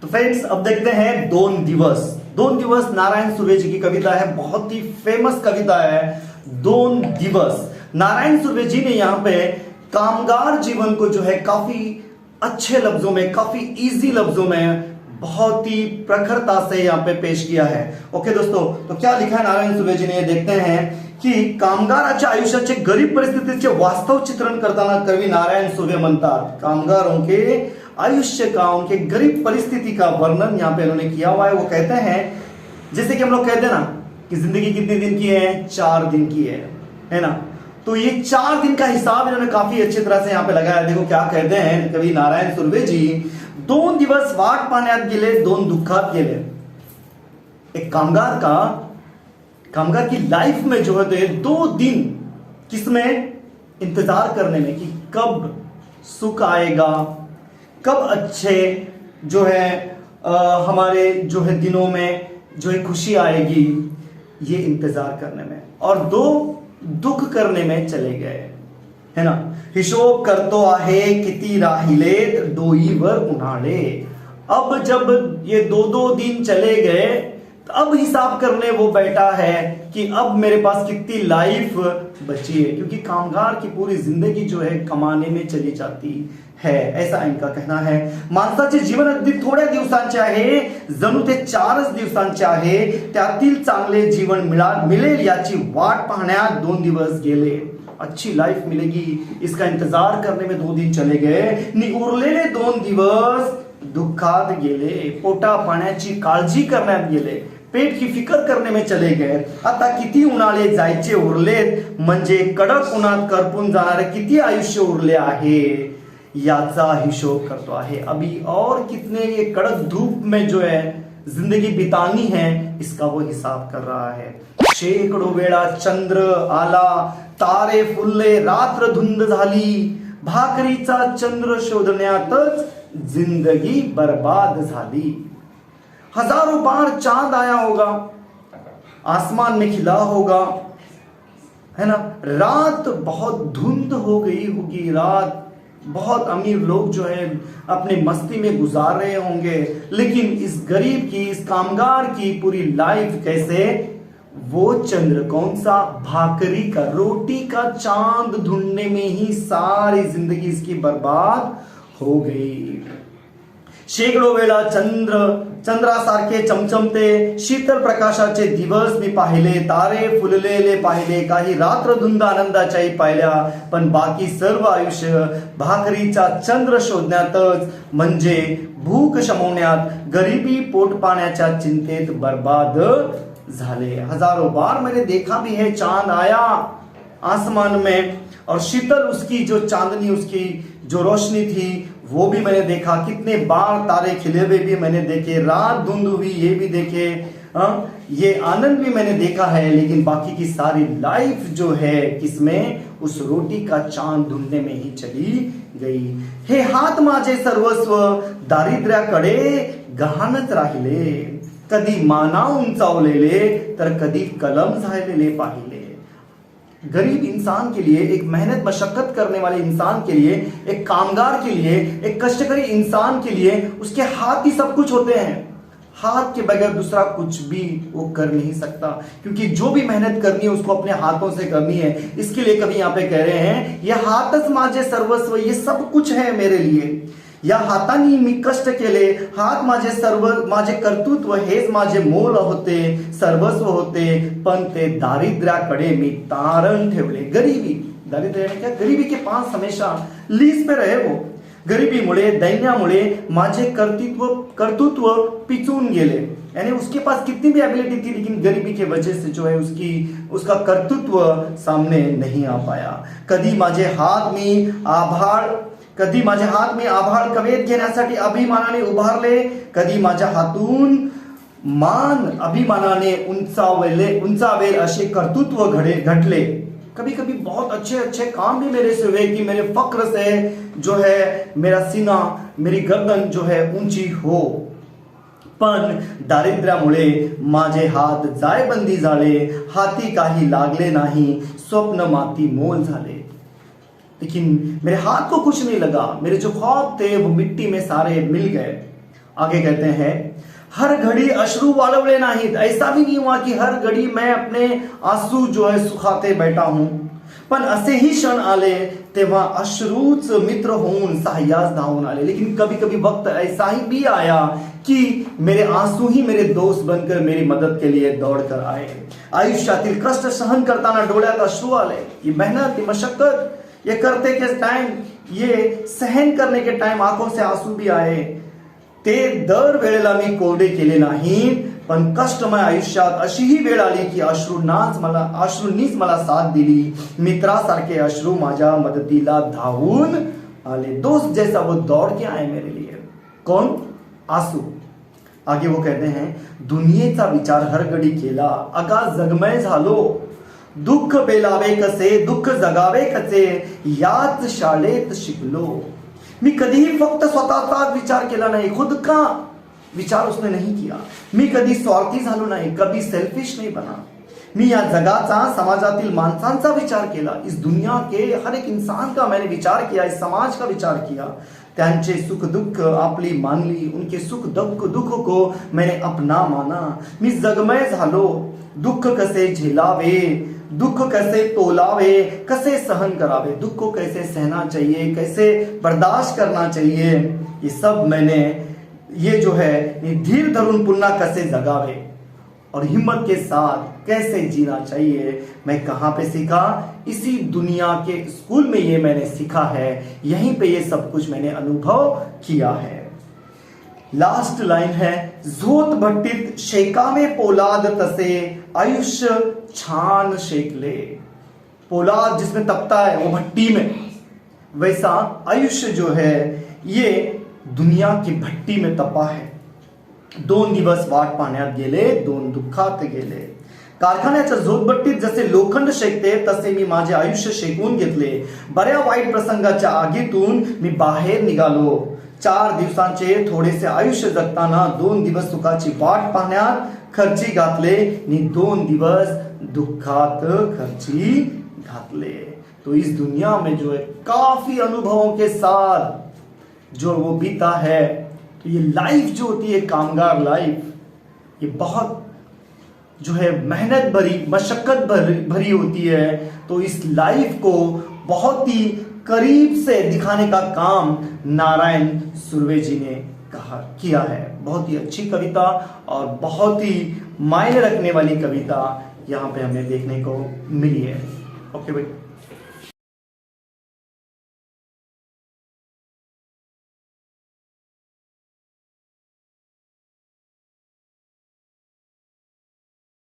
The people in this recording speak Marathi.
तो फ्रेंड्स अब देखते हैं दोन दिवस। दोन दिवस नारायण सुर्वे जी की कविता है, बहुत ही फेमस कविता है दोन दिवस। नारायण सुर्वे जी ने यहाँ पे कामगार जीवन को जो है काफी अच्छे लफ्जों में, काफी इजी लफ्जों में, बहुत ही प्रखरता से यहाँ पे पेश किया है। ओके दोस्तों, तो क्या लिखा है नारायण सुर्वे जी ने, देखते हैं की कामगाराच्या आयुष्याचे गरीब परिस्थितीचे वास्तव चित्रण करताना कवी नारायण सुर्वे म्हणतात कामगारों के आयुष्य का, उनके गरीब परिस्थिति का वर्णन यहाँ पे उन्होंने किया हुआ है। वो कहते हैं जैसे कि हम लोग कहते हैं ना कि जिंदगी कितने दिन की है, 4 दिन की है ना। तो ये 4 दिन का हिसाब इन्होंने काफी अच्छी तरह से यहाँ पे लगाया। देखो क्या कहते हैं कवि नारायण सुर्वे जी, 2 दिवस वाट पाहण्यात गेले, 2 दुःखात गेले। एक कामगार की लाइफ में जो है 2 दिन किसमें, इंतजार करने में कि कब सुख आएगा, कब अच्छे जो है हमारे जो है दिनों में जो है खुशी आएगी, ये इंतजार करने में, और 2 दुख करने में चले गए, है ना। हिशोब करतो आहे किती राहिलेत डोईवर उन्हाळे। अब जब ये 2-2 दिन चले गए, तो अब हिसाब करने वो बैठा है कि अब मेरे पास कितनी लाइफ बची है, क्योंकि कामगार की पूरी जिंदगी जो है कमाने में चली जाती है, ऐसा इनका कहना है। माणसाचे जीवन अगदी थोड्या दिवसांचे आहे, जणू ते 4च दिवसांचे आहे, त्यातील चांगले जीवन मिळेल याची वाट पाहण्यात 2 दिवस गेले। अच्छी लाइफ मिलेगी इसका इंतजार करने में 2 दिन चले गए, नि उरलेले 2 दिवस दुःखात गेले, पोटा पाण्याची काळजी करण्यात गेले, पेट की फिकर करने में चले गए। आता किती उन्हाळे जायचे उरलेत, म्हणजे कडक उन्हात करपून जाणारे किती आयुष्य उरले आहे याचा हिशोब करतो आहे। अभी और कितने ये कड़क धूप में जो है जिंदगी बितानी है, इसका वो हिसाब कर रहा है। शेकडो वेळा चंद्र आला, तारे फुलले, रात्र धुंद झाली, भाकरीचा चंद्र शोधण्यातच जिंदगी बर्बाद झाली। हजारों बार चांद आया होगा, आसमान में खिला होगा, है ना। रात बहुत धुंध हो गई होगी, रात बहुत अमीर लोग जो है अपने मस्ती में गुजार रहे होंगे, लेकिन इस गरीब की, इस कामगार की पूरी लाइफ कैसे, वो चंद्र कौन सा, भाकरी का, रोटी का चांद ढूंढने में ही सारी जिंदगी इसकी बर्बाद हो गई। शेकडो वेळा चंद्रासारखे चमचमते शीतल प्रकाशाचे दिवस मी पाहिले, तारे फुललेले पाहिले, काही रात्रधुंद आनंदाच्याही पाहिल्या, पण बाकी सर्व आयुष्य भाकरीचा चंद्र शोधण्यातच, म्हणजे भूक शमवण्यात, गरिबी पोटपाण्याच्या चिंतेत बर्बाद झाले। हजारों बार मैंने देखा भी है, चांद आया आसमान में और शीतल उसकी जो चांदनी, उसकी जो रोशनी थी वो भी मैंने देखा, कितने बार तारे खिले हुए भी मैंने देखे, रात धुंध हुई ये भी देखे, ये आनंद भी मैंने देखा है, लेकिन बाकी की सारी लाइफ जो है किसमें, उस रोटी का चांद ढूंढने में ही चली गई। हे हात माझे सर्वस्व दारिद्र्याकडे गहाणच राहिले, कधी माना उंचावलेले तर कधी कलम झालेले पाहिले। गरीब इंसान के लिए, एक मेहनत मशक्कत करने वाले इंसान के लिए, एक कामगार के लिए, एक कष्टकरी इंसान के लिए उसके हाथ ही सब कुछ होते हैं। हाथ के बगैर दूसरा कुछ भी वो कर नहीं सकता, क्योंकि जो भी मेहनत करनी है उसको अपने हाथों से करनी है। इसके लिए कभी यहाँ पे कह रहे हैं, ये हाथच माझे सर्वस्व, ये सब कुछ है मेरे लिए। या हातांनी मी कष्ट केले, हात माझे सर्व, माझे कर्तृत्व हेच माझे मोल होते, सर्वस्व होते, पण ते दारिद्र्याकडे मी तारण ठेवले। गरीबी, दारिद्र्य क्या, गरीबी के पास हमेशा लीज पे रहे वो। गरीबीमुळे, दैन्यामुळे माझे कर्तृत्व पिचून गेले, यानी उसके पास कितनी भी एबिलिटी थी, लेकिन गरीबी के वजह से जो है उसका कर्तृत्व सामने नहीं आ पाया। कधी माझे हात मी आभाळ कवेत घेण्यासाठी अभिमानाने उभारले, कधी माझ्या हातून मान अभिमानाने उंचावेल असे कर्तृत्व घटले। कभी कभी बहुत अच्छे अच्छे काम भी मेरे से हुए कि मेरे फक्र से जो है मेरा सीना, मेरी गर्दन जो है ऊंची हो, पण दारिद्र्यामुळे माझे हात जायबंदी झाले, हाती काही लागले नाही, स्वप्न माती मोल झाले। लेकिन मेरे हाथ को कुछ नहीं लगा, मेरे जो ख्वाब थे वो मिट्टी में सारे मिल गए। आगे कहते हैं, हर घड़ी अश्रू वाळवले नाहीत. ऐसा भी नहीं हुआ कि हर घड़ी मैं अपने आंसू जो है सुखाते बैठा हूं, पण असेही क्षण आले तेव्हा अश्रूच मित्र होऊन सहाय्यास धावून आले. लेकिन कभी कभी वक्त ऐसा ही भी आया कि मेरे आंसू ही मेरे दोस्त बनकर मेरी मदद के लिए दौड़ कर आए. आयुष्यातील कष्ट सहन करताना डोळ्यात अश्रू आले. ये मेहनत, ये मशक्कत, ये करते के टाइम, ये सहन करने के टाइम आंखों से आंसू भी आए. ते दर वेळेला मी कोरडे केले नाहीत, पण कष्टमय आयुष्यात अशीही वेळ आली की अश्रूंनीच मला साथ दिली. मित्रासारखे अश्रू माझ्या मदतीला धावून आले. दोस्त जैसा वो दौड़ के आए मेरे लिए. कौन? आंसू. आगे वो कहते हैं, दुनियेचा विचार हर घडी केला, अगा जगमय झालो. दुःख पेलावे कसे, दुःख जगावे कसे, याच शाळेत शिकलो. मी कधीही फक्त स्वतःचा विचार केला नाही, खुद का विचार उसने नहीं किया. मी कधी स्वार्थी झालो नाही, कभी सेल्फिश नहीं बना. मी या जगाचा, समाजातील माणसांचा विचार केला. इस दुनिया के हर एक इंसान का मैंने विचार किया, इस समाज का विचार किया. त्यांचे सुख दुःख आपली मानली, उनके सुख दुःख को मैंने अपना माना. मी जगमय झालो. दुःख कसे झेलावे, दुख कैसे तोलावे, कैसे सहन करावे, दुख को कैसे सहना चाहिए, कैसे बर्दाश्त करना चाहिए, ये सब मैंने, ये जो है धीर धरून पुन्हा कैसे जगावे और हिम्मत के साथ कैसे जीना चाहिए, मैं कहाँ पे सीखा? इसी दुनिया के स्कूल में ये मैंने सीखा है. यहीं पे ये सब कुछ मैंने अनुभव किया है. लास्ट लाइन है, झोत भट्टीत शेकावे पोलाद तसे आयुष्य छान शेकले. पोलाद जिसमें तपता है वो भट्टी में, वैसा आयुष्य जो है ये दुनिया की भट्टी में तपा है. 2 दिवस वाट पाहण्यात गेले, 2 दुःखात गेले. कारखान्याच्या झोतभट्टीत जसे लोखंड शेकते तसे मी माझे आयुष्य शेकवून घेतले. बऱ्या वाईट प्रसंगाच्या आगीतून मी बाहेर निघालो. 4 दिवसांचे थोडेसे आयुष्य जगताना 2 दिवस सुखाची वाट पाहण्यात खर्ची घातले आणि 2 दिवस दुःखात खर्ची घातले. तो इस दुनिया में जो है काफी अनुभवों के साथ जो वो बीता है, तो ये लाइफ जो होती है कामगार लाइफ, ये बहुत जो है मेहनत भरी, मशक्कत भरी होती है. तो इस लाइफ को बहुत ही करीब से दिखाने का काम नारायण सुर्वे जी ने किया है. बहुत ही अच्छी कविता और बहुत ही मायने रखने वाली कविता यहाँ पे हमें देखने को मिली है. ओके भाई.